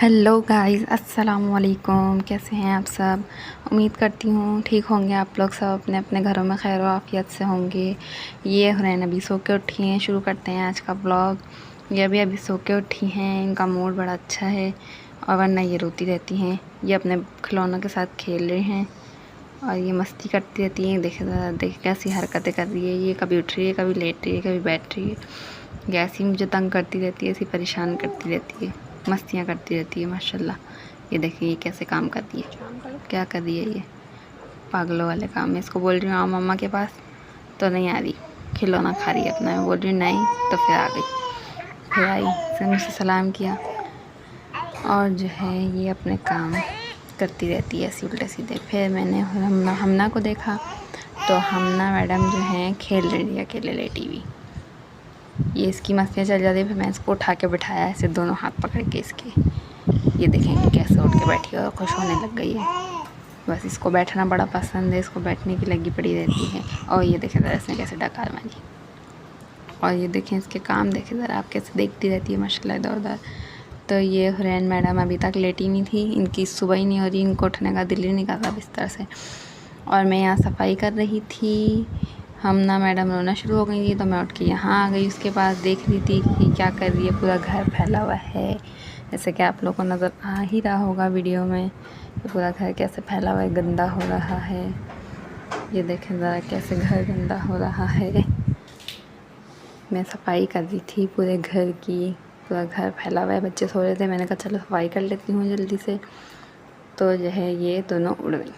Hello guys, अस्सलाम वालेकुम। कैसे हैं आप सब? उम्मीद करती हूँ ठीक होंगे आप लोग सब, अपने अपने घरों में खैर आफियत से होंगे। ये हुरैन अभी सो के उठी हैं। शुरू करते हैं आज का ब्लॉग। ये अभी सो के उठी हैं, इनका मूड बड़ा अच्छा है और वरना ये रोती रहती हैं। ये अपने खिलौनों के साथ खेल रहे हैं और ये मस्ती करती रहती हैं। देखे कैसी हरकतें कर रही है। ये कभी उठ रही है, कभी लेट रही है, कभी बैठ रही है। ये ऐसी मुझे तंग करती रहती है, ऐसी परेशान करती रहती है, मस्तियाँ करती रहती है माशाल्लाह। ये देखिए ये कैसे काम करती है, क्या कर रही है ये पागलों वाले काम। मैं इसको बोल रही हूँ आओ मम्मा के पास तो नहीं आ रही, खिलौना खा रही है अपना। मैं बोल रही हूँ नहीं तो फिर आ गई, फिर आई, फिर मुझसे सलाम किया और जो है ये अपने काम करती रहती है ऐसे उल्टे सीधे। फिर मैंने हमना को देखा तो हमना मैडम जो है खेल रही है अकेले लेटी हुई। ये इसकी मस्तियाँ चल जाती है। फिर मैं इसको उठा के बिठाया ऐसे दोनों हाथ पकड़ के इसके। ये देखेंगे कैसे उठ के बैठी है और खुश होने लग गई है। बस इसको बैठना बड़ा पसंद है, इसको बैठने की लगी पड़ी रहती है। और ये देखें ज़रा इसने कैसे डकार मारी। और ये देखें इसके काम देखें ज़रा आप, कैसे देखती रहती है माशाल्लाह इधर उधर। तो ये हुरैन मैडम अभी तक लेटी नहीं थी, इनकी सुबह ही नहीं हो रही, इनको उठने का दिल ही नहीं कर रहा बिस्तर से। और मैं यहाँ सफाई कर रही थी। हमना मैडम रोना शुरू हो गई थी तो मैं उठ के यहाँ आ गई उसके पास। देख रही थी कि क्या कर रही है। पूरा घर फैला हुआ है, जैसे कि आप लोगों को नज़र आ ही रहा होगा वीडियो में। तो पूरा घर कैसे फैला हुआ है, गंदा हो रहा है। ये देखें ज़रा कैसे घर गंदा हो रहा है। मैं सफाई कर रही थी पूरे घर की। पूरा घर फैला हुआ है, बच्चे सो रहे थे। मैंने कहा चलो सफाई कर लेती हूँ जल्दी से। तो जो है ये दोनों उड़ गई।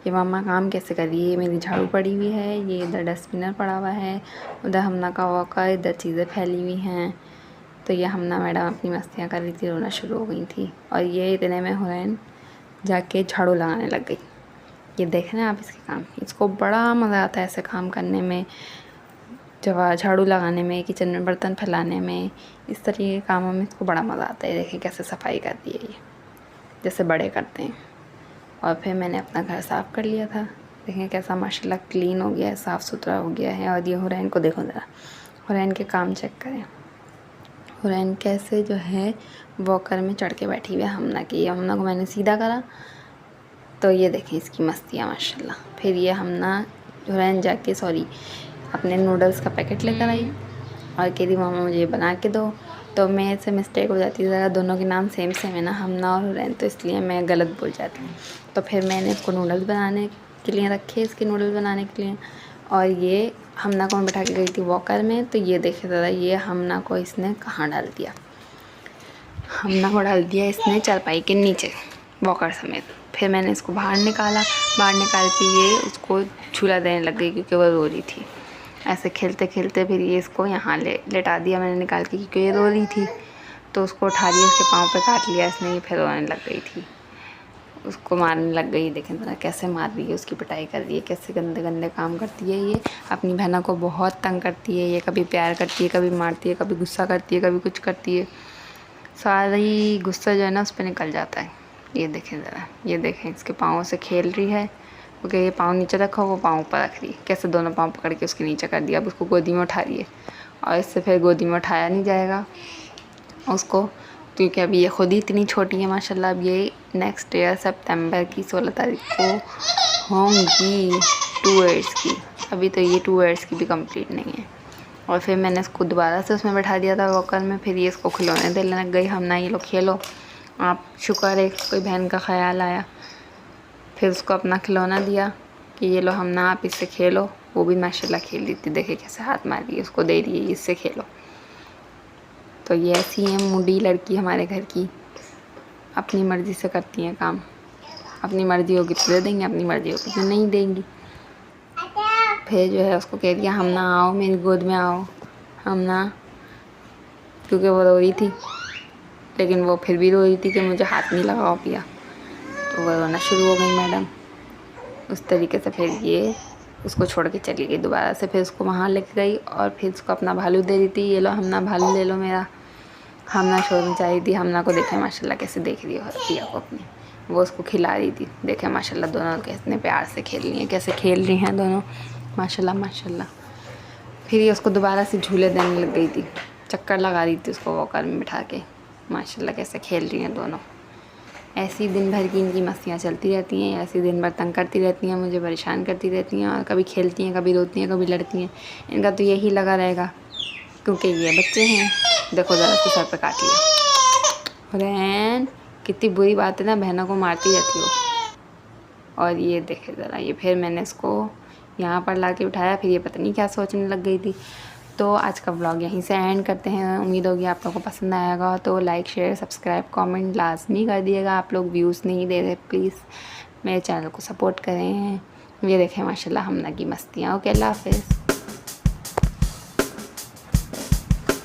ये मामा काम कैसे कर रही है। मेरी झाड़ू पड़ी हुई है, ये इधर डस्टबिनर पड़ा हुआ है, उधर हमना का वॉकर, इधर चीज़ें फैली हुई हैं। तो ये हमना मैडम अपनी मस्तियाँ कर रही थी, रोना शुरू हो गई थी। और ये इतने में हुरैन जाके झाड़ू लगाने लग गई। ये देख रहे हैं आप इसके काम। इसको बड़ा मज़ा आता है ऐसे काम करने में, जब झाड़ू लगाने में, किचन में बर्तन फैलाने में, इस तरह के कामों में इसको बड़ा मज़ा आता है। देखें कैसे सफाई कर दी है ये, जैसे बड़े करते हैं। और फिर मैंने अपना घर साफ़ कर लिया था। देखें कैसा माशाल्लाह क्लीन हो गया है, साफ़ सुथरा हो गया है। और ये हुरैन को देखो ज़रा, हुरैन के काम चेक करें। हुरैन कैसे जो है वॉकर में चढ़ के बैठी हुई है हमना की। हमना को मैंने सीधा करा तो ये देखें इसकी मस्तियाँ माशाल्लाह। फिर ये हमना हुरैन जाके अपने नूडल्स का पैकेट लेकर आई और कह रही मामा मुझे बना के दो। तो मेरे से मिस्टेक हो जाती है ज़रा, दोनों के नाम सेम सेम है ना, हमना और हुरैन, तो इसलिए मैं गलत बोल जाती हूँ। तो फिर मैंने इसको नूडल्स बनाने के लिए रखे, इसके नूडल्स बनाने के लिए। और ये हमना को मैं बैठा के गई थी वॉकर में। तो ये देखे ज़रा ये हमना को इसने कहाँ डाल दिया। हमना को डाल दिया इसने चारपाई के नीचे वॉकर समेत। फिर मैंने इसको बाहर निकाला, बाहर निकाल के ये उसको झूला देने लग गई क्योंकि वो रो रही थी। ऐसे खेलते खेलते फिर ये इसको यहाँ लेटा दिया मैंने निकाल के, क्योंकि ये रो रही थी। तो उसको उठा लिया, उसके पाँव पे काट लिया इसने। ये फिर रोने लग गई थी, उसको मारने लग गई। देखें ज़रा कैसे मार रही है, उसकी पिटाई कर रही है, कैसे गंदे गंदे काम करती है। ये अपनी बहनों को बहुत तंग करती है। ये कभी प्यार करती है, कभी मारती है, कभी गुस्सा करती है, कभी कुछ करती है। सारा ही गुस्सा जो है ना उस पर निकल जाता है। ये देखें ज़रा, ये देखें इसके पाँव से खेल रही है, क्योंकि ये पाँव नीचे रखा, वो पाँव ऊपर रख रही है। कैसे दोनों पाँव पकड़ के उसके नीचे कर दिया। अब उसको गोदी में उठा रही है और इससे फिर गोदी में उठाया नहीं जाएगा उसको, क्योंकि अभी ये ख़ुद ही इतनी छोटी है माशाल्लाह। अब ये नेक्स्ट ईयर सितंबर की 16 तारीख को होंगी 2 इयर्स की। अभी तो ये 2 इयर्स की भी कंप्लीट नहीं है। और फिर मैंने इसको दोबारा से उसमें बैठा दिया था वॉकर में। फिर ये इसको खिलौने देने लग गई, हम ना ये लो खेलो आप। शुक्र है कोई बहन का ख्याल आया। फिर उसको अपना खिलौना दिया कि ये लो हम ना आप इससे खेलो। वो भी माशाल्लाह खेल रही थी, देखे कैसे हाथ मार रही है, उसको दे रही है इससे खेलो। तो ये ऐसी है मूडी लड़की हमारे घर की, अपनी मर्ज़ी से करती हैं काम। अपनी मर्ज़ी होगी तो दे देंगे, अपनी मर्ज़ी होगी तो नहीं देंगी। फिर जो है उसको कह दिया हम ना आओ मेरी गोद में आओ हम ना, क्योंकि वो रो रही थी। लेकिन वो फिर भी रो रही थी कि मुझे हाथ नहीं लगाओ पिया। तो वो रोना शुरू हो गई मैडम। उस तरीके से फिर ये उसको छोड़ के चली गई दोबारा से। फिर उसको वहाँ लेके गई और फिर उसको अपना भालू दे रही थी, ये लो हमना भालू ले लो मेरा। हमना शोर मचाई थी। हमना को देखे माशाल्लाह कैसे देख रही है पिया को अपनी, वो उसको खिला रही थी। देखे माशाल्लाह दोनों कितने प्यार से खेल रही हैं, कैसे खेल रही हैं दोनों माशाल्लाह माशाल्लाह। फिर ये उसको दोबारा से झूले देने लग गई थी, चक्कर लगा रही थी उसको वॉकर में बिठा के। माशाल्लाह कैसे खेल रही हैं दोनों। ऐसी दिन भर की इनकी मस्तियाँ चलती रहती हैं, ऐसी दिन भर तंग करती रहती हैं, मुझे परेशान करती रहती हैं, और कभी खेलती हैं, कभी रोती हैं, कभी लड़ती हैं। इनका तो यही लगा रहेगा क्योंकि ये बच्चे हैं। देखो ज़रा इसके सर पे काट लिया। बहन कितनी बुरी बात है ना, बहनों को मारती रहती हो। और ये देखे ज़रा, ये फिर मैंने इसको यहाँ पर ला के उठाया, फिर ये पता नहीं क्या सोचने लग गई थी। तो आज का व्लॉग यहीं से एंड करते हैं। उम्मीद होगी आप लोगों को पसंद आएगा, तो लाइक शेयर सब्सक्राइब कमेंट लाजमी कर दिएगा। आप लोग व्यूज़ नहीं दे रहे, प्लीज़ मेरे चैनल को सपोर्ट करें। ये देखें माशाल्लाह हमना की मस्तियाँ। ओके, अल्लाह हाफ़िज़।